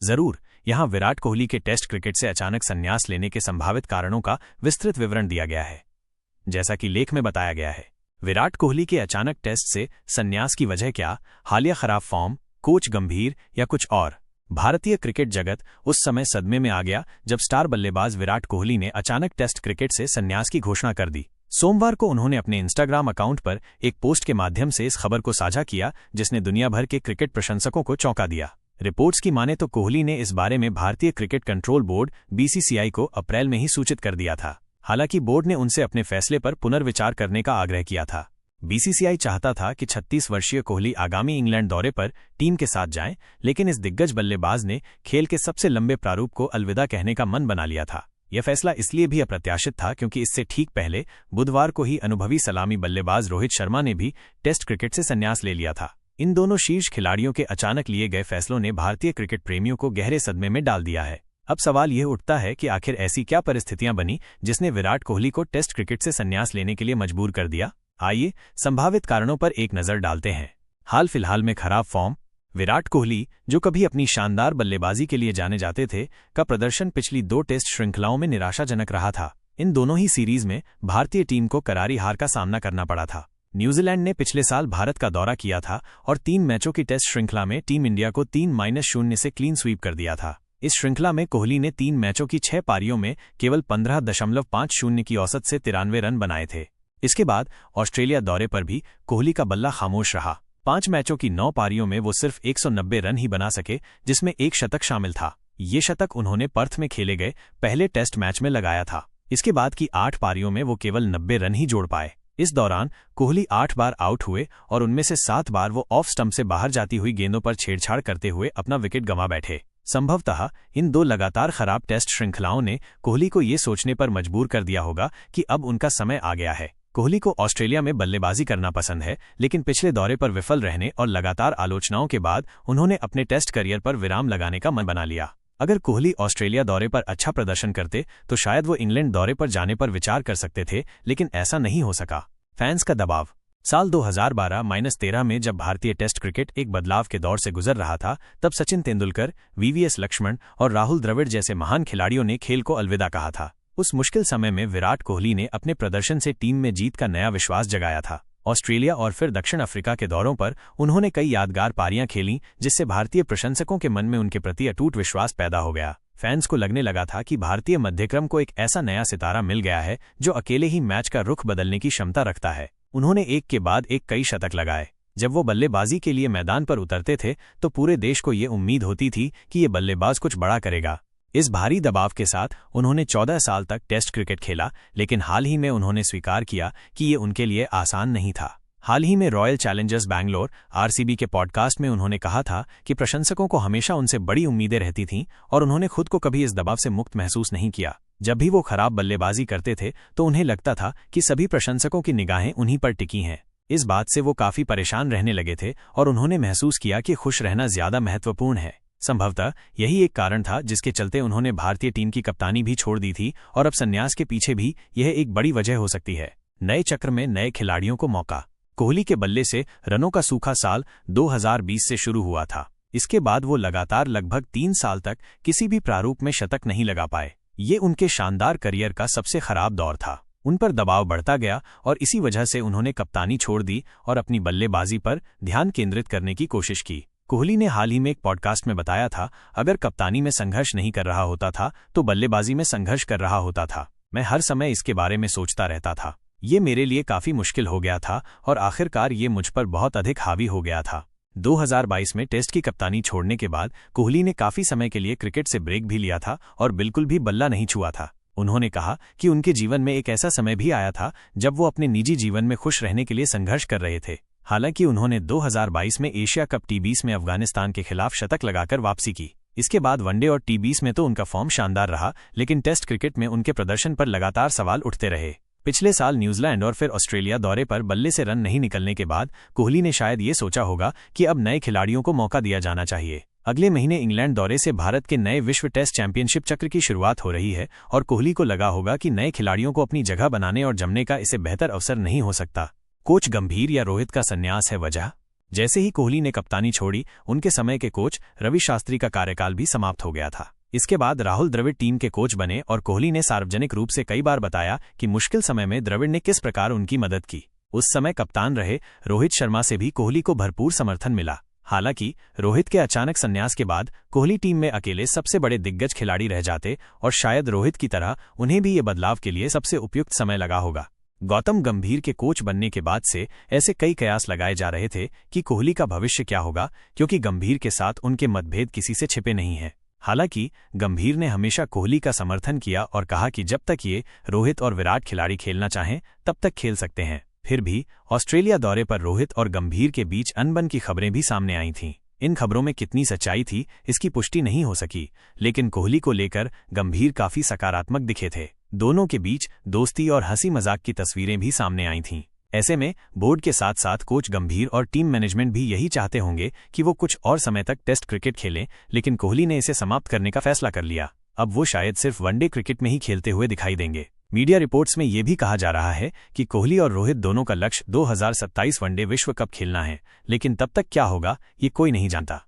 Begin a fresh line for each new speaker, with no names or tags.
जरूर, यहाँ विराट कोहली के टेस्ट क्रिकेट से अचानक संन्यास लेने के संभावित कारणों का विस्तृत विवरण दिया गया है। जैसा कि लेख में बताया गया है, विराट कोहली के अचानक टेस्ट से संन्यास की वजह क्या, हालिया खराब फॉर्म, कोच गंभीर या कुछ और। भारतीय क्रिकेट जगत उस समय सदमे में आ गया जब स्टार बल्लेबाज विराट कोहली ने अचानक टेस्ट क्रिकेट से संन्यास की घोषणा कर दी। सोमवार को उन्होंने अपने इंस्टाग्राम अकाउंट पर एक पोस्ट के माध्यम से इस खबर को साझा किया, जिसने दुनिया भर के क्रिकेट प्रशंसकों को चौंका दिया। रिपोर्ट्स की माने तो कोहली ने इस बारे में भारतीय क्रिकेट कंट्रोल बोर्ड (बीसीसीआई) को अप्रैल में ही सूचित कर दिया था। हालांकि बोर्ड ने उनसे अपने फैसले पर पुनर्विचार करने का आग्रह किया था। बीसीसीआई चाहता था कि 36 वर्षीय कोहली आगामी इंग्लैंड दौरे पर टीम के साथ जाएं, लेकिन इस दिग्गज बल्लेबाज ने खेल के सबसे लंबे प्रारूप को अलविदा कहने का मन बना लिया था। यह फैसला इसलिए भी अप्रत्याशित था क्योंकि इससे ठीक पहले बुधवार को ही अनुभवी सलामी बल्लेबाज रोहित शर्मा ने भी टेस्ट क्रिकेट से संन्यास ले लिया था। इन दोनों शीर्ष खिलाड़ियों के अचानक लिए गए फैसलों ने भारतीय क्रिकेट प्रेमियों को गहरे सदमे में डाल दिया है। अब सवाल यह उठता है कि आखिर ऐसी क्या परिस्थितियां बनी जिसने विराट कोहली को टेस्ट क्रिकेट से संन्यास लेने के लिए मजबूर कर दिया। आइए संभावित कारणों पर एक नजर डालते हैं। हाल फिलहाल में खराब फॉर्म। विराट कोहली, जो कभी अपनी शानदार बल्लेबाजी के लिए जाने जाते थे, का प्रदर्शन पिछली 2 टेस्ट श्रृंखलाओं में निराशाजनक रहा था। इन दोनों ही सीरीज में भारतीय टीम को करारी हार का सामना करना पड़ा था। न्यूजीलैंड ने पिछले साल भारत का दौरा किया था और 3 मैचों की टेस्ट श्रृंखला में टीम इंडिया को 3-0 से क्लीन स्वीप कर दिया था। इस श्रृंखला में कोहली ने 3 मैचों की 6 पारियों में केवल 15.50 की औसत से 93 रन बनाए थे। इसके बाद ऑस्ट्रेलिया दौरे पर भी कोहली का बल्ला खामोश रहा। 5 मैचों की 9 पारियों में वो सिर्फ 190 रन ही बना सके, जिसमें एक शतक शामिल था। ये शतक उन्होंने पर्थ में खेले गए पहले टेस्ट मैच में लगाया था। इसके बाद की 8 पारियों में वो केवल 90 रन ही जोड़ पाए। इस दौरान कोहली 8 बार आउट हुए और उनमें से 7 बार वो ऑफ स्टंप से बाहर जाती हुई गेंदों पर छेड़छाड़ करते हुए अपना विकेट गंवा बैठे। संभवतः इन 2 लगातार खराब टेस्ट श्रृंखलाओं ने कोहली को ये सोचने पर मजबूर कर दिया होगा कि अब उनका समय आ गया है। कोहली को ऑस्ट्रेलिया में बल्लेबाजी करना पसंद है, लेकिन पिछले दौरे पर विफल रहने और लगातार आलोचनाओं के बाद उन्होंने अपने टेस्ट करियर पर विराम लगाने का मन बना लिया। अगर कोहली ऑस्ट्रेलिया दौरे पर अच्छा प्रदर्शन करते तो शायद वो इंग्लैंड दौरे पर जाने पर विचार कर सकते थे, लेकिन ऐसा नहीं हो सका। फैंस का दबाव। साल 2012-13 में जब भारतीय टेस्ट क्रिकेट एक बदलाव के दौर से गुजर रहा था, तब सचिन तेंदुलकर, वीवीएस लक्ष्मण और राहुल द्रविड़ जैसे महान खिलाड़ियों ने खेल को अलविदा कहा था। उस मुश्किल समय में विराट कोहली ने अपने प्रदर्शन से टीम में जीत का नया विश्वास जगाया था। ऑस्ट्रेलिया और फिर दक्षिण अफ्रीका के दौरों पर उन्होंने कई यादगार पारियां खेलीं, जिससे भारतीय प्रशंसकों के मन में उनके प्रति अटूट विश्वास पैदा हो गया। फैंस को लगने लगा था कि भारतीय मध्यक्रम को एक ऐसा नया सितारा मिल गया है जो अकेले ही मैच का रुख बदलने की क्षमता रखता है। उन्होंने एक के बाद एक कई शतक लगाए। जब वो बल्लेबाजी के लिए मैदान पर उतरते थे तो पूरे देश को ये उम्मीद होती थी कि ये बल्लेबाज कुछ बड़ा करेगा। इस भारी दबाव के साथ उन्होंने 14 साल तक टेस्ट क्रिकेट खेला, लेकिन हाल ही में उन्होंने स्वीकार किया कि ये उनके लिए आसान नहीं था। हाल ही में रॉयल चैलेंजर्स बैंगलोर (आरसीबी) के पॉडकास्ट में उन्होंने कहा था कि प्रशंसकों को हमेशा उनसे बड़ी उम्मीदें रहती थीं और उन्होंने खुद को कभी इस दबाव से मुक्त महसूस नहीं किया। जब भी वो खराब बल्लेबाजी करते थे तो उन्हें लगता था कि सभी प्रशंसकों की निगाहें उन्हीं पर टिकी हैं। इस बात से वो काफी परेशान रहने लगे थे और उन्होंने महसूस किया कि खुश रहना ज्यादा महत्वपूर्ण है। संभवतः यही एक कारण था जिसके चलते उन्होंने भारतीय टीम की कप्तानी भी छोड़ दी थी और अब संन्यास के पीछे भी यह एक बड़ी वजह हो सकती है। नए चक्र में नए खिलाड़ियों को मौका। कोहली के बल्ले से रनों का सूखा साल 2020 से शुरू हुआ था। इसके बाद वो लगातार लगभग 3 साल तक किसी भी प्रारूप में शतक नहीं लगा पाए। ये उनके शानदार करियर का सबसे खराब दौर था। उन पर दबाव बढ़ता गया और इसी वजह से उन्होंने कप्तानी छोड़ दी और अपनी बल्लेबाजी पर ध्यान केंद्रित करने की कोशिश की। कोहली ने हाल ही में एक पॉडकास्ट में बताया था, अगर कप्तानी में संघर्ष नहीं कर रहा होता था तो बल्लेबाजी में संघर्ष कर रहा होता था। मैं हर समय इसके बारे में सोचता रहता था। ये मेरे लिए काफी मुश्किल हो गया था और आखिरकार ये मुझ पर बहुत अधिक हावी हो गया था। 2022 में टेस्ट की कप्तानी छोड़ने के बाद कोहली ने काफी समय के लिए क्रिकेट से ब्रेक भी लिया था और बिल्कुल भी बल्ला नहीं छुआ था। उन्होंने कहा कि उनके जीवन में एक ऐसा समय भी आया था जब वो अपने निजी जीवन में खुश रहने के लिए संघर्ष कर रहे थे। हालांकि उन्होंने 2022 में एशिया कप टी20 में अफगानिस्तान के खिलाफ शतक लगाकर वापसी की। इसके बाद वनडे और टी20 में तो उनका फॉर्म शानदार रहा, लेकिन टेस्ट क्रिकेट में उनके प्रदर्शन पर लगातार सवाल उठते रहे। पिछले साल न्यूजीलैंड और फिर ऑस्ट्रेलिया दौरे पर बल्ले से रन नहीं निकलने के बाद कोहली ने शायद ये सोचा होगा कि अब नए खिलाड़ियों को मौका दिया जाना चाहिए। अगले महीने इंग्लैंड दौरे से भारत के नए विश्व टेस्ट चैंपियनशिप चक्र की शुरुआत हो रही है और कोहली को लगा होगा कि नए खिलाड़ियों को अपनी जगह बनाने और जमने का इससे बेहतर अवसर नहीं हो सकता। कोच गंभीर या रोहित का संन्यास है वजह। जैसे ही कोहली ने कप्तानी छोड़ी, उनके समय के कोच रवि शास्त्री का कार्यकाल भी समाप्त हो गया था। इसके बाद राहुल द्रविड़ टीम के कोच बने और कोहली ने सार्वजनिक रूप से कई बार बताया कि मुश्किल समय में द्रविड़ ने किस प्रकार उनकी मदद की। उस समय कप्तान रहे रोहित शर्मा से भी कोहली को भरपूर समर्थन मिला। हालांकि रोहित के अचानक संन्यास के बाद कोहली टीम में अकेले सबसे बड़े दिग्गज खिलाड़ी रह जाते और शायद रोहित की तरह उन्हें भी ये बदलाव के लिए सबसे उपयुक्त समय लगा होगा। गौतम गंभीर के कोच बनने के बाद से ऐसे कई कयास लगाए जा रहे थे कि कोहली का भविष्य क्या होगा, क्योंकि गंभीर के साथ उनके मतभेद किसी से छिपे नहीं हैं। हालांकि गंभीर ने हमेशा कोहली का समर्थन किया और कहा कि जब तक ये रोहित और विराट खिलाड़ी खेलना चाहें तब तक खेल सकते हैं। फिर भी ऑस्ट्रेलिया दौरे पर रोहित और गंभीर के बीच अनबन की खबरें भी सामने आई थीं। इन खबरों में कितनी सच्चाई थी इसकी पुष्टि नहीं हो सकी, लेकिन कोहली को लेकर गंभीर काफी सकारात्मक दिखे थे। दोनों के बीच दोस्ती और हंसी मजाक की तस्वीरें भी सामने आई थीं। ऐसे में बोर्ड के साथ साथ कोच गंभीर और टीम मैनेजमेंट भी यही चाहते होंगे कि वो कुछ और समय तक टेस्ट क्रिकेट खेलें, लेकिन कोहली ने इसे समाप्त करने का फैसला कर लिया। अब वो शायद सिर्फ वनडे क्रिकेट में ही खेलते हुए दिखाई देंगे। मीडिया रिपोर्ट्स में ये भी कहा जा रहा है कि कोहली और रोहित दोनों का लक्ष्य 2027 वनडे विश्व कप खेलना है, लेकिन तब तक क्या होगा ये कोई नहीं जानता।